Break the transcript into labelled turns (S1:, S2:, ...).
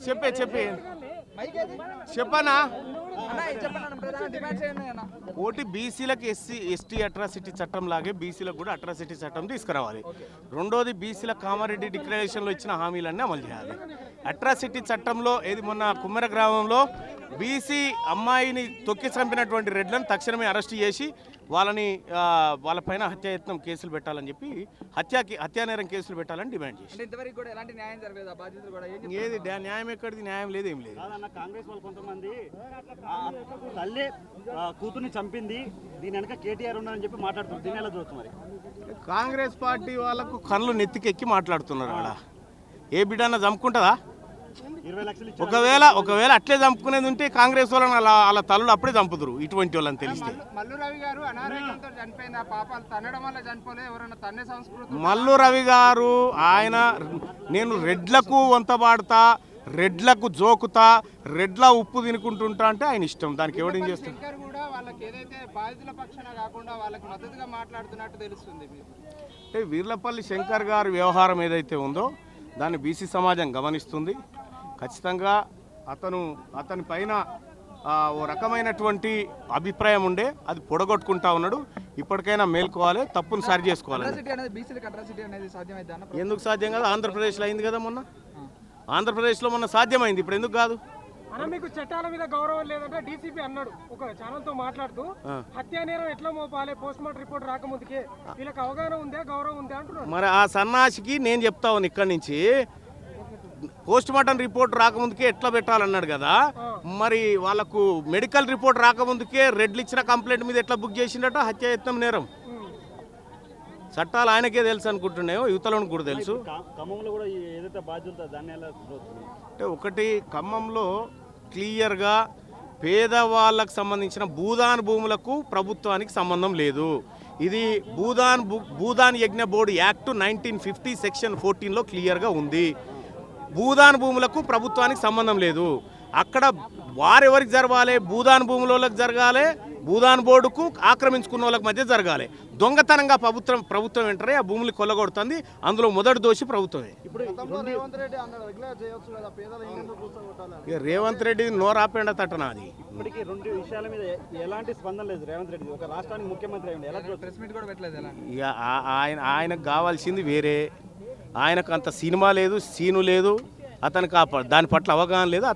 S1: చెప్పే చెప్పనా ఒకటి బీసీలకు ఎస్టీ అట్రాసిటీ చట్టం లాగే బీసీలకు కూడా అట్రాసిటీ చట్టం తీసుకురావాలి. రెండోది బీసీల కామారెడ్డి డిక్లరేషన్లో ఇచ్చిన హామీలన్నీ అమలు చేయాలి. అట్రాసిటీ చట్టంలో ఏది మొన్న కుమ్మెర గ్రామంలో బీసీ అమ్మాయిని తొక్కి చంపినటువంటి రెడ్లను తక్షణమే అరెస్ట్ చేసి వాళ్ళపైన హత్యాయత్నం కేసులు పెట్టాలని చెప్పి హత్యానేరం కేసులు పెట్టాలని డిమాండ్ చేసి ఏది న్యాయం ఎక్కడిది? న్యాయం లేదు, ఏం లేదు.
S2: కాంగ్రెస్ వాళ్ళు కొంతమంది తల్లి కూతుర్ని చంపింది, దీని వెనక కేటీఆర్ ఉన్నారని చెప్పి మాట్లాడుతున్నారు. దీని ఎలా చూడొచ్చు మరి?
S1: కాంగ్రెస్ పార్టీ వాళ్ళకు కళ్ళు నెత్తికెక్కి మాట్లాడుతున్నారు. ఆడ ఏ బిడ్డన్నా చంపుకుంటుందా?
S2: 20 లక్షలు
S1: ఒకవేళ అట్లే చంపుకునేది ఉంటే కాంగ్రెస్ వాళ్ళని అలా తల్లులు అప్పుడే చంపుతురు ఇటువంటి వాళ్ళని తెలిస్తే.
S3: మల్లు రవి గారు అనారోగ్యంతో చనిపోయింది, ఆ పాపాలు తన్నడం వల్ల చనిపోలే, ఎవరైనా తన్నే సంస్కృతి.
S1: మల్లు రవి గారు ఆయన నేను రెడ్లకు వంతబాడుతా, రెడ్లకు జోకుతా, రెడ్ల ఉప్పు తినుకుంటుంటా అంటే ఆయన ఇష్టం. దానికి ఎవడేం చేస్తాడు?
S3: శంకర్ కూడా వాళ్ళకి ఏదైతే బాధితుల పక్షాన కాకుండా వాళ్ళకి మద్దతుగా మాట్లాడుతున్నట్టు తెలుస్తుంది.
S1: అంటే వీర్లపల్లి శంకర్ గారి వ్యవహారం ఏదైతే ఉందో దాన్ని బీసీ సమాజం గమనిస్తుంది. ఖచ్చితంగా అతని పైన ఓ రకమైనటువంటి అభిప్రాయం ఉండే, అది పొడగొట్టుకుంటా ఉన్నాడు. ఇప్పటికైనా మేల్కోవాలి, తప్పును సరి చేసుకోవాలి. ఎందుకు సాధ్యం కాదు? ఆంధ్రప్రదేశ్లో అయింది కదా మొన్న. ఆంధ్రప్రదేశ్లో మొన్న సాధ్యమైంది, ఇప్పుడు ఎందుకు కాదు?
S4: మీకు చట్టాల మీద గౌరవం లేదంటే డీసీపీ అన్నాడు ఒక ఛానల్ తో మాట్లాడుతూ, హత్యా నేరం ఎట్లా మోపాలి పోస్ట్ మార్టం రిపోర్ట్ రాకముందుకే వీళ్ళకి అవగాహన ఉందా, గౌరవం ఉందా అంటున్నారు.
S1: మరి ఆ సన్నాసికి నేను చెప్తా ఉన్నాను ఇక్కడి నుంచి, పోస్ట్ మార్టం రిపోర్ట్ రాకముందుకే ఎట్లా పెట్టాలన్నాడు కదా. మరి వాళ్ళకు మెడికల్ రిపోర్ట్ రాకముందుకే రెడ్లు ఇచ్చిన కంప్లైంట్ మీద ఎట్లా బుక్ చేసిండట హత్యాయత్నం నేరం. చట్టాలు ఆయనకే తెలుసు అనుకుంటున్నాయో యువతలను కూడా తెలుసు.
S2: ఖమ్మంలో కూడా ఏదైతే బాధ్యత దాన్ని ఎలా చూడొచ్చు?
S1: అంటే ఒకటి, ఖమ్మంలో క్లియర్గా పేదవాళ్ళకు సంబంధించిన భూదాన్ భూములకు ప్రభుత్వానికి సంబంధం లేదు. ఇది భూదాన్ యజ్ఞ బోర్డు యాక్ట్ 1950 సెక్షన్ 14లో క్లియర్గా ఉంది. భూదాన్ భూములకు ప్రభుత్వానికి సంబంధం లేదు. అక్కడ వారెవరికి జరగాలి? భూదాన్ భూములకు జరగాలి, భూదాన్ బోర్డుకు ఆక్రమించుకున్న వాళ్ళకి మధ్య జరగాలి. దొంగతనంగా ప్రభుత్వం వెంటనే ఆ భూములు కొల్లగొడుతుంది. అందులో మొదటి దోషి ప్రభుత్వమే. ఇక రేవంత్ రెడ్డి నోరాపేండ తట్టనా అది.
S2: ఇప్పటికీ 2 విషయాల మీద ఎలాంటి స్పందన లేదు రేవంత్ రెడ్డి. ఒక రాష్ట్రానికి ముఖ్యమంత్రి అయ్యింది, ఎలా ప్రెస్ మీట్ కూడా పెట్టలేదు.
S1: ఇక ఆయనకు కావాల్సింది వేరే. ఆయనకు అంత సినిమా లేదు, సీను లేదు, అతనికి దాని పట్ల అవగాహన లేదు.